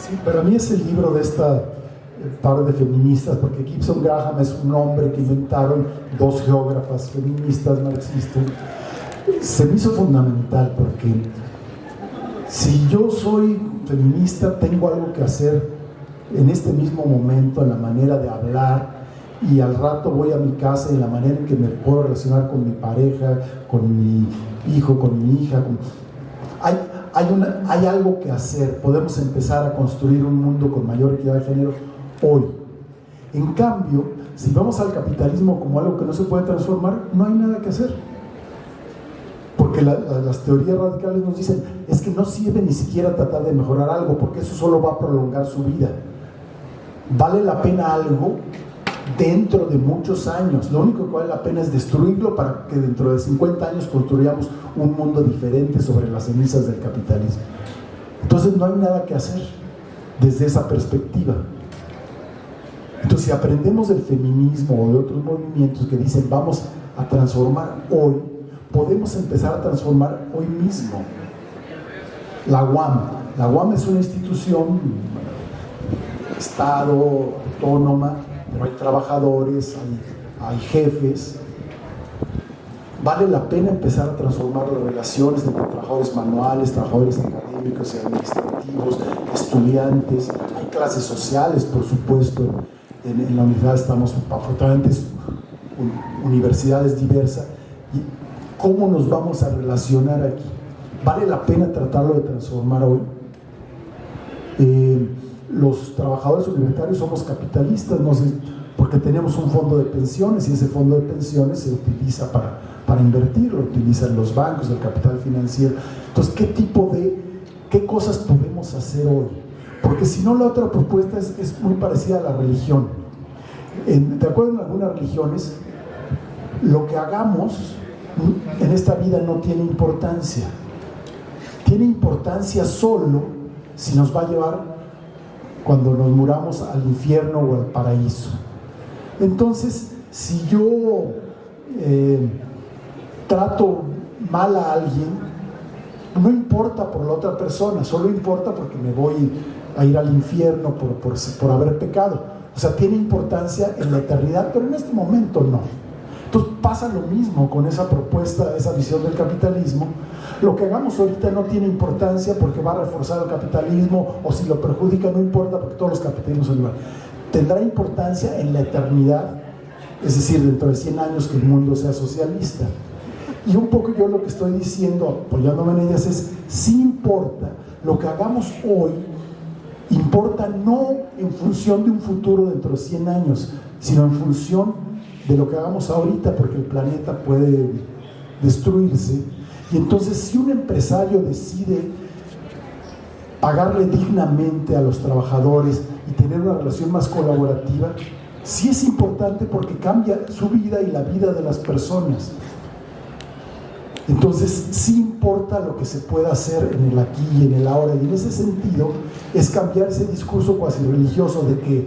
Sí, para mí es el libro de esta par de feministas, porque Gibson Graham es un hombre que inventaron dos geógrafas feministas marxistas. Se me hizo fundamental porque si yo soy feminista tengo algo que hacer en este mismo momento, en la manera de hablar, y al rato voy a mi casa en la manera en que me puedo relacionar con mi pareja, con mi hijo, con mi hija. Hay algo que hacer. Podemos empezar a construir un mundo con mayor equidad de género hoy. En cambio, si vamos al capitalismo como algo que no se puede transformar, no hay nada que hacer. Porque las teorías radicales nos dicen, es que no sirve ni siquiera tratar de mejorar algo, porque eso solo va a prolongar su vida. Vale la pena algo dentro de muchos años. Lo único que vale la pena es destruirlo para que dentro de 50 años construyamos un mundo diferente sobre las cenizas del capitalismo. Entonces no hay nada que hacer desde esa perspectiva. Entonces, si aprendemos del feminismo o de otros movimientos que dicen vamos a transformar hoy, podemos empezar a transformar hoy mismo. La UAM es una institución, Estado, autónoma, pero hay trabajadores, hay jefes. Vale la pena empezar a transformar las relaciones entre trabajadores manuales, trabajadores académicos y administrativos, estudiantes. Hay clases sociales, por supuesto. En la universidad estamos, afortunadamente, universidades diversas. ¿Y cómo nos vamos a relacionar aquí? ¿Vale la pena tratarlo de transformar hoy? Los trabajadores universitarios somos capitalistas, no sé, porque tenemos un fondo de pensiones y ese fondo de pensiones se utiliza para invertir, lo utilizan los bancos, el capital financiero. Entonces, ¿qué cosas podemos hacer hoy? Porque si no, la otra propuesta es muy parecida a la religión. De acuerdo en algunas religiones, lo que hagamos en esta vida no tiene importancia. Tiene importancia solo si nos va a llevar cuando nos muramos al infierno o al paraíso. Entonces, si yo trato mal a alguien, no importa por la otra persona, solo importa porque me voy a ir al infierno por haber pecado. O sea, tiene importancia en la eternidad, pero en este momento no. Entonces pasa lo mismo con esa propuesta, esa visión del capitalismo. Lo que hagamos ahorita no tiene importancia porque va a reforzar el capitalismo, o si lo perjudica no importa porque todos los capitalismos son iguales. Tendrá importancia en la eternidad, es decir, dentro de 100 años que el mundo sea socialista. Y un poco yo lo que estoy diciendo, apoyándome en ellas, es sí importa lo que hagamos hoy, importa no en función de un futuro dentro de 100 años, sino en función de lo que hagamos ahorita, porque el planeta puede destruirse. Y entonces, si un empresario decide pagarle dignamente a los trabajadores y tener una relación más colaborativa, sí es importante porque cambia su vida y la vida de las personas. Entonces, sí importa lo que se pueda hacer en el aquí y en el ahora, y en ese sentido es cambiar ese discurso cuasi religioso de que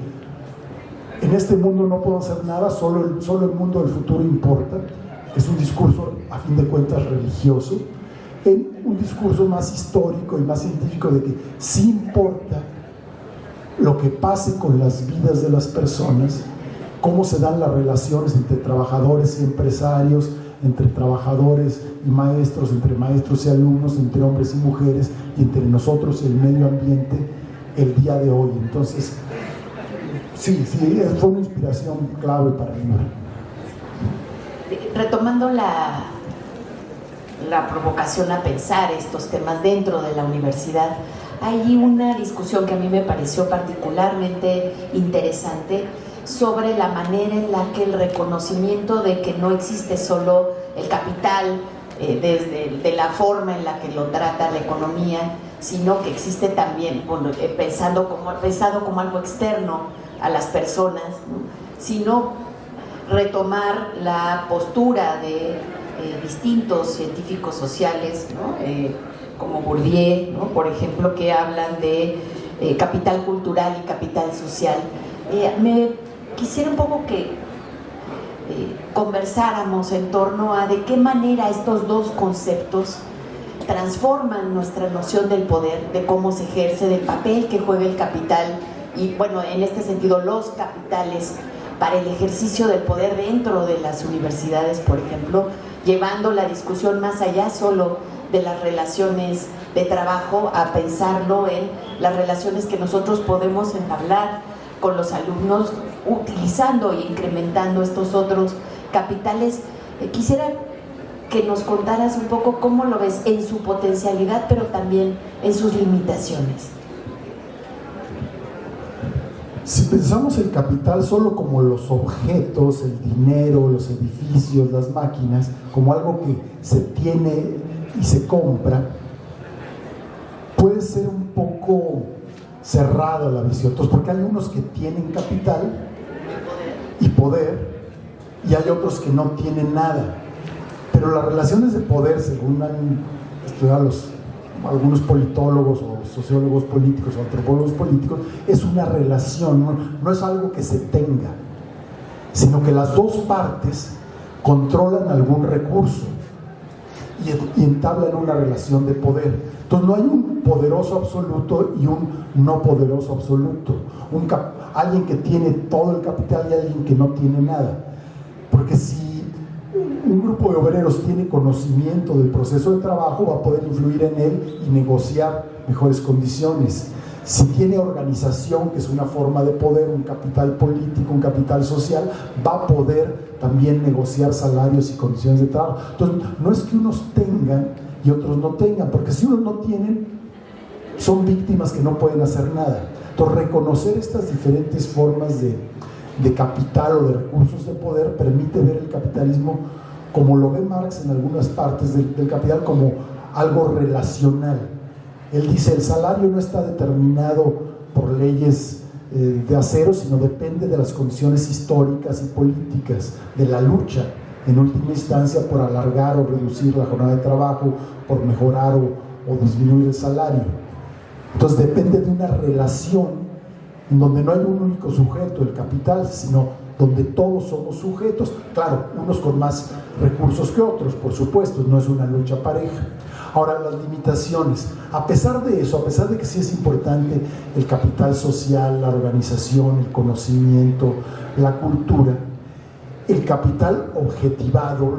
en este mundo no puedo hacer nada, solo el mundo del futuro importa, es un discurso a fin de cuentas religioso, en un discurso más histórico y más científico de que sí importa lo que pase con las vidas de las personas, cómo se dan las relaciones entre trabajadores y empresarios, entre trabajadores y maestros, entre maestros y alumnos, entre hombres y mujeres, y entre nosotros y el medio ambiente el día de hoy. Entonces, sí, fue una inspiración clave para mí. Retomando la provocación a pensar estos temas dentro de la universidad, hay una discusión que a mí me pareció particularmente interesante sobre la manera en la que el reconocimiento de que no existe solo el capital de la forma en la que lo trata la economía, sino que existe también, bueno, pensado como algo externo a las personas, ¿no? Sino retomar la postura de distintos científicos sociales, ¿no? Como Bourdieu, ¿no? Por ejemplo, que hablan de capital cultural y capital social. Me quisiera un poco que conversáramos en torno a de qué manera estos dos conceptos transforman nuestra noción del poder, de cómo se ejerce, del papel que juega el capital y, bueno, en este sentido, los capitales para el ejercicio del poder dentro de las universidades, por ejemplo, llevando la discusión más allá solo de las relaciones de trabajo a pensarlo en las relaciones que nosotros podemos entablar con los alumnos utilizando e incrementando estos otros capitales. Quisiera que nos contaras un poco cómo lo ves en su potencialidad, pero también en sus limitaciones. Si pensamos el capital solo como los objetos, el dinero, los edificios, las máquinas, como algo que se tiene y se compra, puede ser un poco cerrada la visión. Entonces, porque hay unos que tienen capital y poder, y hay otros que no tienen nada. Pero las relaciones de poder, según han estudiado algunos politólogos o sociólogos políticos o antropólogos políticos, es una relación, no es algo que se tenga, sino que las dos partes controlan algún recurso y entablan una relación de poder. Entonces no hay un poderoso absoluto y un no poderoso absoluto, alguien que tiene todo el capital y alguien que no tiene nada, porque si un grupo de obreros tiene conocimiento del proceso de trabajo, va a poder influir en él y negociar mejores condiciones. Si tiene organización, que es una forma de poder, un capital político, un capital social, va a poder también negociar salarios y condiciones de trabajo. Entonces, no es que unos tengan y otros no tengan, porque si unos no tienen, son víctimas que no pueden hacer nada. Entonces, reconocer estas diferentes formas de capital o de recursos de poder permite ver el capitalismo, como lo ve Marx en algunas partes del capital, como algo relacional. Él dice, el salario no está determinado por leyes de acero, sino depende de las condiciones históricas y políticas, de la lucha, en última instancia, por alargar o reducir la jornada de trabajo, por mejorar o disminuir el salario. Entonces depende de una relación en donde no hay un único sujeto, el capital, sino donde todos somos sujetos, claro, unos con más recursos que otros, por supuesto, no es una lucha pareja. Ahora, las limitaciones, a pesar de eso, a pesar de que sí es importante el capital social, la organización, el conocimiento, la cultura, el capital objetivado,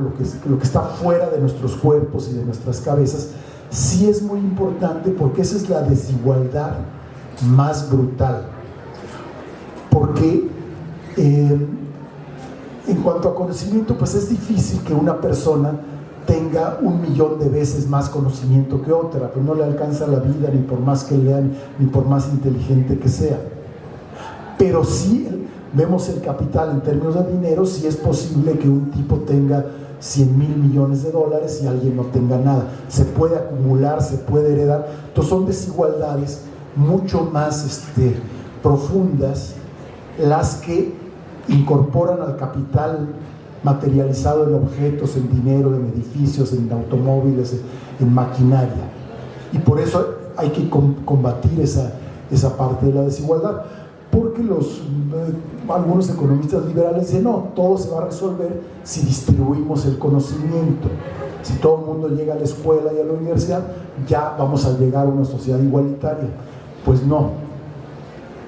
lo que está fuera de nuestros cuerpos y de nuestras cabezas, sí es muy importante, porque esa es la desigualdad más brutal. Porque en cuanto a conocimiento, pues es difícil que una persona tenga 1.000.000 de veces más conocimiento que otra, pues no le alcanza la vida ni por más que lean, ni por más inteligente que sea. Pero sí vemos el capital en términos de dinero, sí es posible que un tipo tenga 100.000 millones de dólares y alguien no tenga nada. Se puede acumular, se puede heredar. Entonces son desigualdades mucho más profundas las que incorporan al capital materializado en objetos, en dinero, en edificios, en automóviles, en maquinaria. Y por eso hay que combatir esa parte de la desigualdad. porque algunos economistas liberales dicen, no, todo se va a resolver si distribuimos el conocimiento. Si todo el mundo llega a la escuela y a la universidad, ya vamos a llegar a una sociedad igualitaria. Pues no,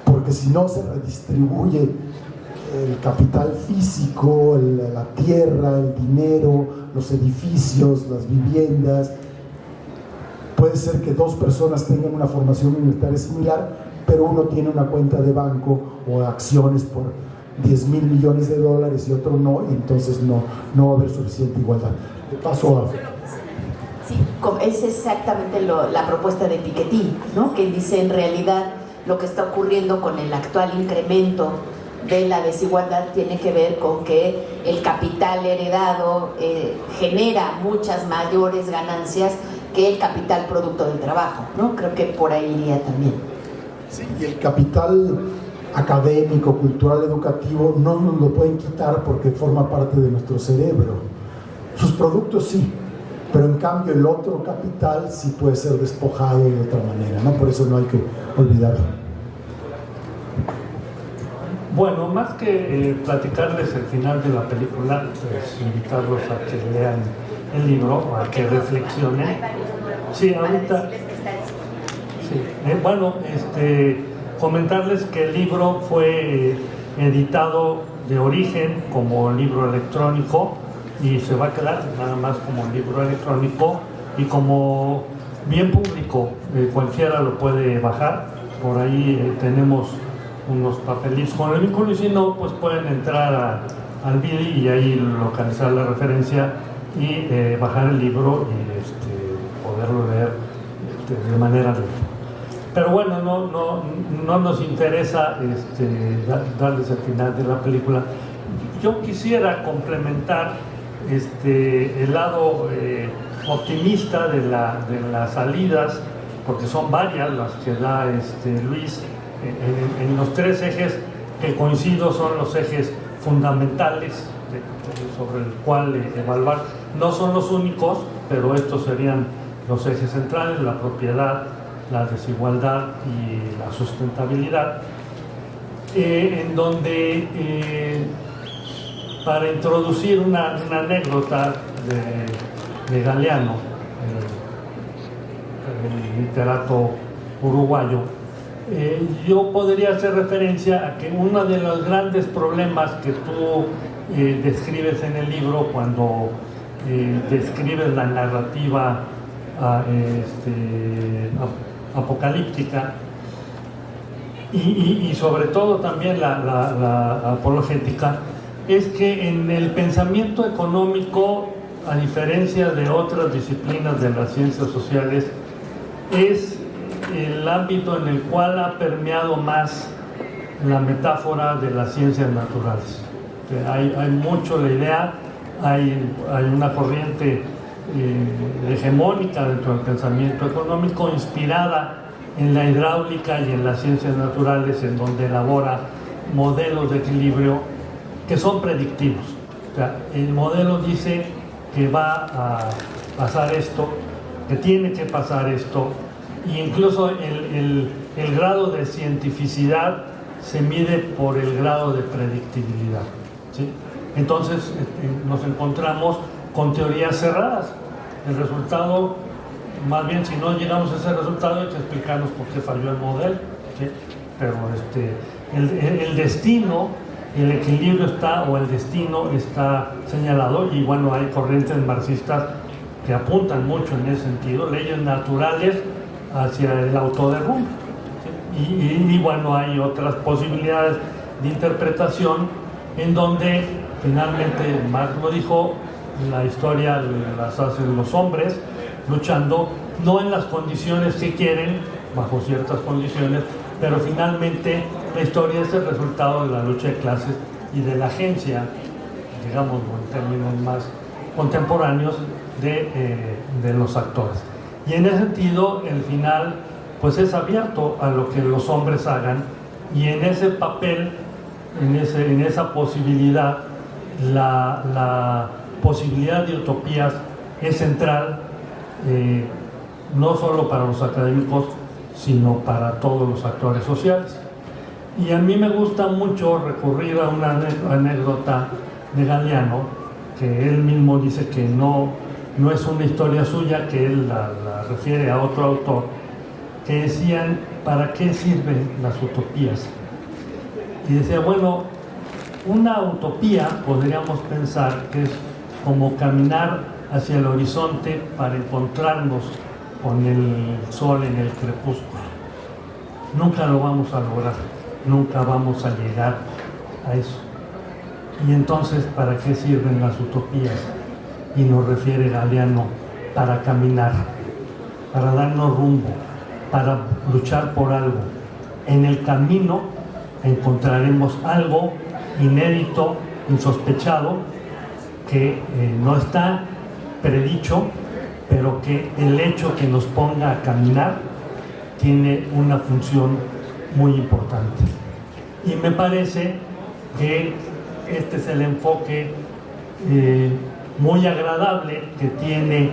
porque si no se redistribuye el capital físico, la tierra, el dinero, los edificios, las viviendas, puede ser que dos personas tengan una formación universitaria similar, pero uno tiene una cuenta de banco o acciones por 10,000 millones de dólares y otro no, y entonces no va a haber suficiente igualdad. De paso a... Sí, es exactamente la propuesta de Piketty, ¿no? Que dice, en realidad lo que está ocurriendo con el actual incremento de la desigualdad tiene que ver con que el capital heredado genera muchas mayores ganancias que el capital producto del trabajo, ¿no? Creo que por ahí iría también. Sí, y el capital académico, cultural, educativo no nos lo pueden quitar porque forma parte de nuestro cerebro. Sus productos sí, pero en cambio el otro capital sí puede ser despojado de otra manera, ¿no? Por eso no hay que olvidarlo. Bueno, más que platicarles el final de la película, pues invitarlos a que lean el libro, a que reflexionen. Sí, ahorita. Sí, bueno, comentarles que el libro fue editado de origen como libro electrónico y se va a quedar nada más como libro electrónico y como bien público, cualquiera lo puede bajar. Por ahí tenemos unos papelitos con el vínculo y si no, pues pueden entrar al BIDI y ahí localizar la referencia y bajar el libro y poderlo leer de manera libre. Pero bueno, no nos interesa darles el final de la película. Yo quisiera complementar el lado optimista de las salidas, porque son varias las que da Luis, en los tres ejes que coincido son los ejes fundamentales sobre el cual evaluar. No son los únicos, pero estos serían los ejes centrales: la propiedad, la desigualdad y la sustentabilidad, en donde para introducir una anécdota de Galeano, el literato uruguayo, yo podría hacer referencia a que uno de los grandes problemas que tú describes en el libro cuando describes la narrativa apocalíptica y sobre todo también la apologética, es que en el pensamiento económico, a diferencia de otras disciplinas de las ciencias sociales, es el ámbito en el cual ha permeado más la metáfora de las ciencias naturales. Hay mucho la idea, hay una corriente hegemónica dentro del pensamiento económico inspirada en la hidráulica y en las ciencias naturales, en donde elabora modelos de equilibrio que son predictivos. O sea, el modelo dice que va a pasar esto, que tiene que pasar esto, e incluso el grado de cientificidad se mide por el grado de predictibilidad, ¿sí? Entonces nos encontramos con teorías cerradas. El resultado, más bien, si no llegamos a ese resultado, hay que explicarnos por qué falló el modelo, ¿sí? Pero el destino, el equilibrio el destino está señalado, y bueno, hay corrientes marxistas que apuntan mucho en ese sentido, leyes naturales hacia el autoderrumbe, ¿sí? Y bueno, hay otras posibilidades de interpretación en donde finalmente Marx lo dijo, la historia las hacen los hombres luchando, no en las condiciones que quieren, bajo ciertas condiciones, pero finalmente la historia es el resultado de la lucha de clases y de la agencia, digamos en términos más contemporáneos, de los actores. Y en ese sentido, el final pues es abierto a lo que los hombres hagan, y en ese papel, en esa posibilidad, la posibilidad de utopías es central, no solo para los académicos, sino para todos los actores sociales. Y a mí me gusta mucho recurrir a una anécdota de Galeano, que él mismo dice que no es una historia suya, que él la refiere a otro autor, que decían, ¿para qué sirven las utopías? Y decía, bueno, una utopía podríamos pensar que es como caminar hacia el horizonte para encontrarnos con el sol en el crepúsculo. Nunca lo vamos a lograr, nunca vamos a llegar a eso. Y entonces, ¿para qué sirven las utopías? Y nos refiere Galeano, para caminar, para darnos rumbo, para luchar por algo. En el camino encontraremos algo inédito, insospechado, que no está predicho, pero que el hecho que nos ponga a caminar tiene una función muy importante. Y me parece que este es el enfoque muy agradable que tiene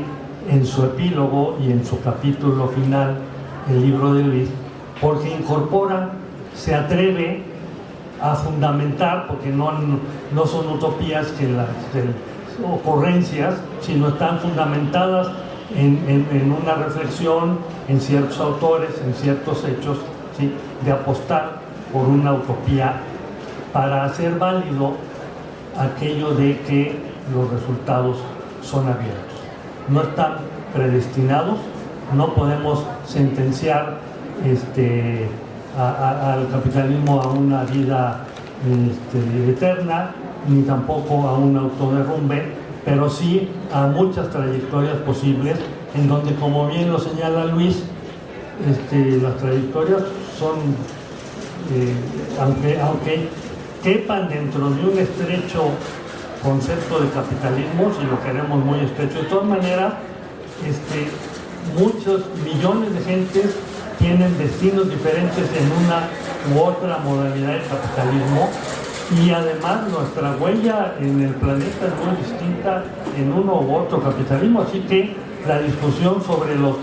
en su epílogo y en su capítulo final el libro de Luis, porque incorpora, se atreve a fundamentar, porque no son utopías que las ocurrencias, sino están fundamentadas en una reflexión, en ciertos autores, en ciertos hechos, ¿sí?, de apostar por una utopía para hacer válido aquello de que los resultados son abiertos. No están predestinados, no podemos sentenciar al capitalismo a una vida eterna, ni tampoco a un autoderrumbe, pero sí a muchas trayectorias posibles, en donde, como bien lo señala Luis, las trayectorias son, aunque quepan dentro de un estrecho concepto de capitalismo, si lo queremos muy estrecho, de todas maneras, muchos millones de gentes tienen destinos diferentes en una u otra modalidad de capitalismo, y además nuestra huella en el planeta es muy distinta en uno u otro capitalismo, así que la discusión sobre los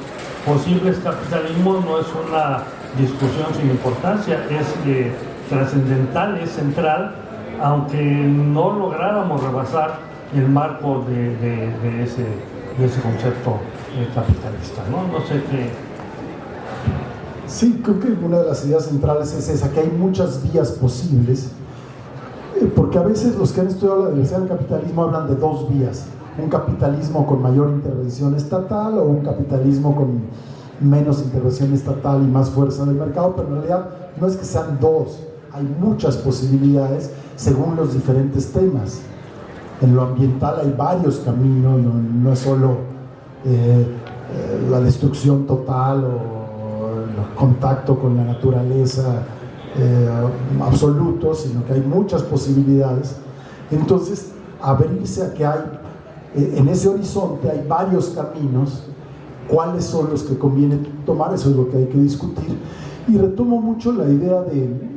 posibles capitalismos no es una discusión sin importancia, es trascendental, es central, aunque no lográramos rebasar el marco de ese concepto capitalista, ¿no? No sé qué. Sí, creo que una de las ideas centrales es esa, que hay muchas vías posibles, porque a veces los que han estudiado la diversidad del capitalismo hablan de dos vías: un capitalismo con mayor intervención estatal o un capitalismo con menos intervención estatal y más fuerza del mercado, pero en realidad no es que sean dos, hay muchas posibilidades según los diferentes temas. En lo ambiental hay varios caminos, no es solo la destrucción total o el contacto con la naturaleza absoluto, sino que hay muchas posibilidades. Entonces, abrirse a que hay, en ese horizonte hay varios caminos, cuáles son los que conviene tomar, eso es lo que hay que discutir. Y retomo mucho la idea de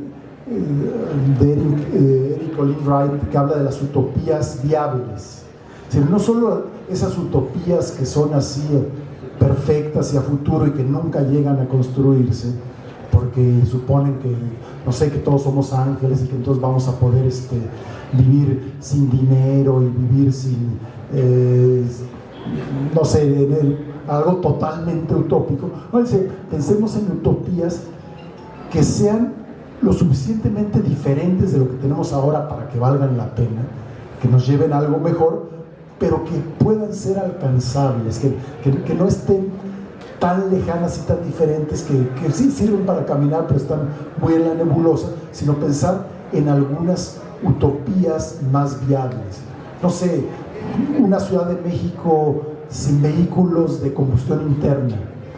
Eric Olin Wright, que habla de las utopías viables. Es decir, no solo esas utopías que son así perfectas y a futuro y que nunca llegan a construirse, porque suponen que, no sé, que todos somos ángeles y que entonces vamos a poder vivir sin dinero y vivir sin, no sé, algo totalmente utópico. Pensemos en utopías que sean lo suficientemente diferentes de lo que tenemos ahora para que valgan la pena, que nos lleven a algo mejor, pero que puedan ser alcanzables, que no estén tan lejanas y tan diferentes, que sí sirven para caminar, pero están muy en la nebulosa, sino pensar en algunas utopías más viables. No sé, una Ciudad de México sin vehículos de combustión interna.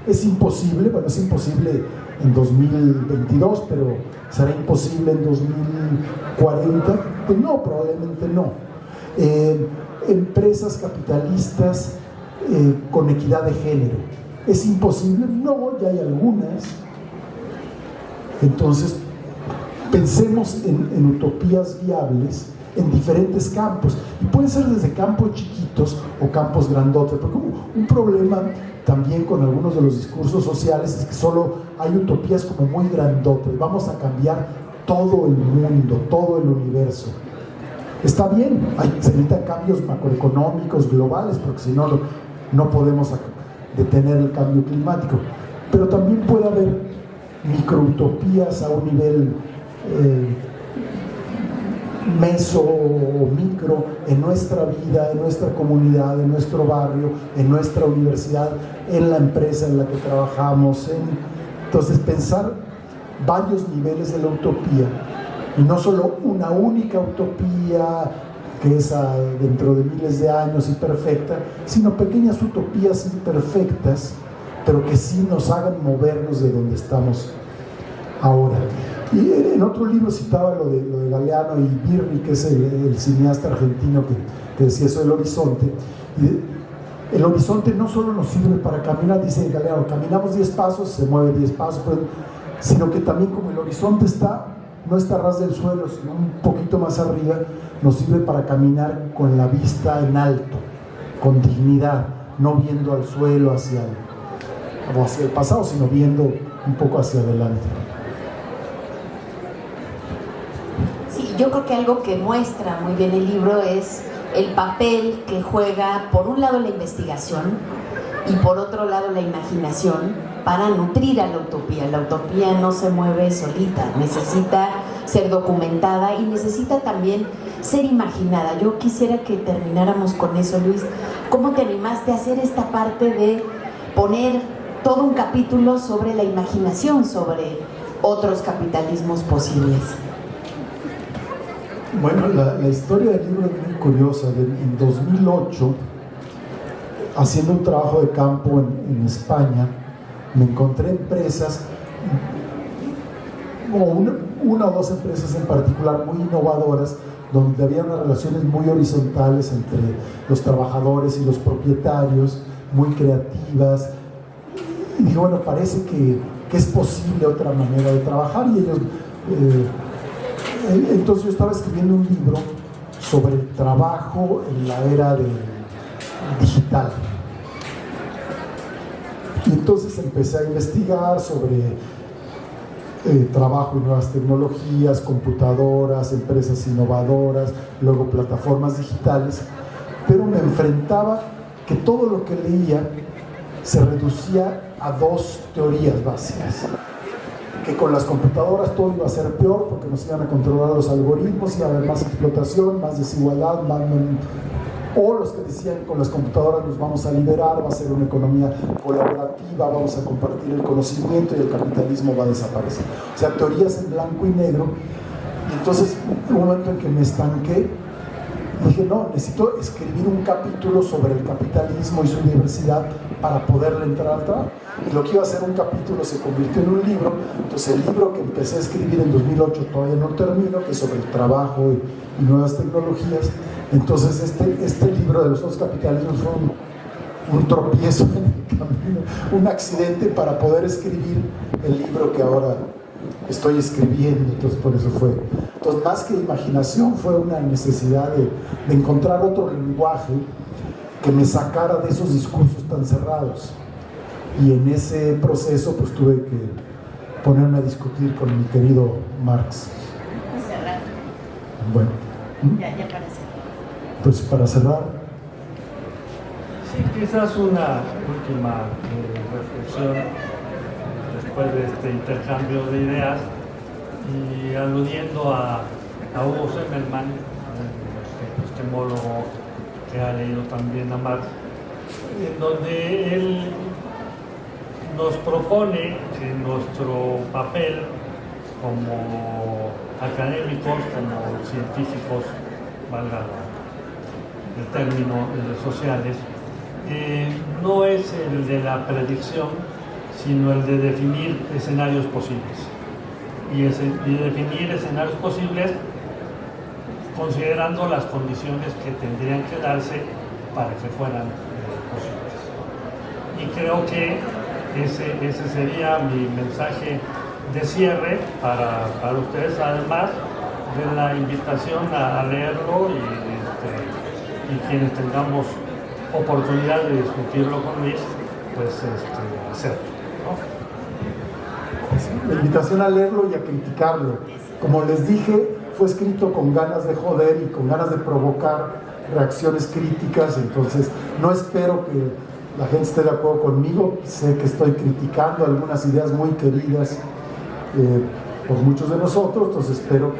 ¿Es imposible? Bueno, es imposible en 2022, pero ¿será imposible en 2040? Pues no, probablemente no. Empresas capitalistas con equidad de género. ¿Es imposible? No, ya hay algunas. Entonces, pensemos en utopías viables en diferentes campos, y pueden ser desde campos chiquitos o campos grandotes, porque un problema también con algunos de los discursos sociales es que solo hay utopías como muy grandotes. Vamos a cambiar todo el mundo, todo el universo. Está bien, se necesitan cambios macroeconómicos globales, porque si no, no podemos detener el cambio climático. Pero también puede haber microutopías a un nivel meso o micro en nuestra vida, en nuestra comunidad, en nuestro barrio, en nuestra universidad, en la empresa en la que trabajamos. Entonces, pensar varios niveles de la utopía, y no solo una única utopía que es dentro de miles de años y perfecta, sino pequeñas utopías imperfectas, pero que sí nos hagan movernos de donde estamos ahora. Y en otro libro citaba lo de Galeano y Birri, que es el cineasta argentino que decía eso del horizonte. Y el horizonte no solo nos sirve para caminar, dice Galeano, caminamos 10 pasos, se mueve 10 pasos, sino que también, como el horizonte no está a ras del suelo, sino un poquito más arriba, nos sirve para caminar con la vista en alto, con dignidad, no viendo al suelo hacia el pasado, sino viendo un poco hacia adelante. Sí, yo creo que algo que muestra muy bien el libro es el papel que juega, por un lado, la investigación y por otro lado la imaginación para nutrir a la utopía. La utopía no se mueve solita, necesita ser documentada y necesita también ser imaginada. Yo quisiera que termináramos con eso, Luis. ¿Cómo te animaste a hacer esta parte de poner todo un capítulo sobre la imaginación, sobre otros capitalismos posibles? Bueno, la historia del libro es muy curiosa. En 2008, haciendo un trabajo de campo en España, me encontré empresas, una o dos empresas en particular muy innovadoras, donde había unas relaciones muy horizontales entre los trabajadores y los propietarios, muy creativas. Y dije, bueno, parece que es posible otra manera de trabajar. Y ellos, entonces yo estaba escribiendo un libro sobre el trabajo en la era digital. Y entonces empecé a investigar sobre trabajo y nuevas tecnologías, computadoras, empresas innovadoras, luego plataformas digitales, pero me enfrentaba que todo lo que leía se reducía a dos teorías básicas: que con las computadoras todo iba a ser peor porque nos iban a controlar los algoritmos, iba a haber más explotación, más desigualdad, o los que decían que con las computadoras nos vamos a liberar, va a ser una economía colaborativa, vamos a compartir el conocimiento y el capitalismo va a desaparecer. O sea, teorías en blanco y negro. Y entonces, en un momento en que me estanqué, dije, no, necesito escribir un capítulo sobre el capitalismo y su diversidad para poderle entrar al trabajo. Y lo que iba a ser un capítulo se convirtió en un libro. Entonces, el libro que empecé a escribir en 2008 todavía no termino, que es sobre el trabajo y nuevas tecnologías. Entonces este libro de los dos capitalismos fue un tropiezo en el camino, un accidente para poder escribir el libro que ahora estoy escribiendo. Entonces por eso fue. Entonces, más que imaginación, fue una necesidad de encontrar otro lenguaje que me sacara de esos discursos tan cerrados. Y en ese proceso pues tuve que ponerme a discutir con mi querido Marx. Bueno. Ya parece. Pues para cerrar. Sí, quizás una última reflexión después de este intercambio de ideas y aludiendo a Hugo Semmelmann, epistemólogo que ha leído también a Marx, en donde él nos propone que nuestro papel como académicos, como científicos, valga el término sociales, no es el de la predicción, sino el de definir escenarios posibles. Y definir escenarios posibles considerando las condiciones que tendrían que darse para que fueran posibles. Y creo que ese sería mi mensaje de cierre para ustedes, además de la invitación a leerlo y quienes tengamos oportunidad de discutirlo con Luis, pues hacerlo, ¿no? La invitación a leerlo y a criticarlo. como les dije, fue escrito con ganas de joder y con ganas de provocar reacciones críticas, entonces no espero que la gente esté de acuerdo conmigo. Sé que estoy criticando algunas ideas muy queridas por muchos de nosotros, entonces espero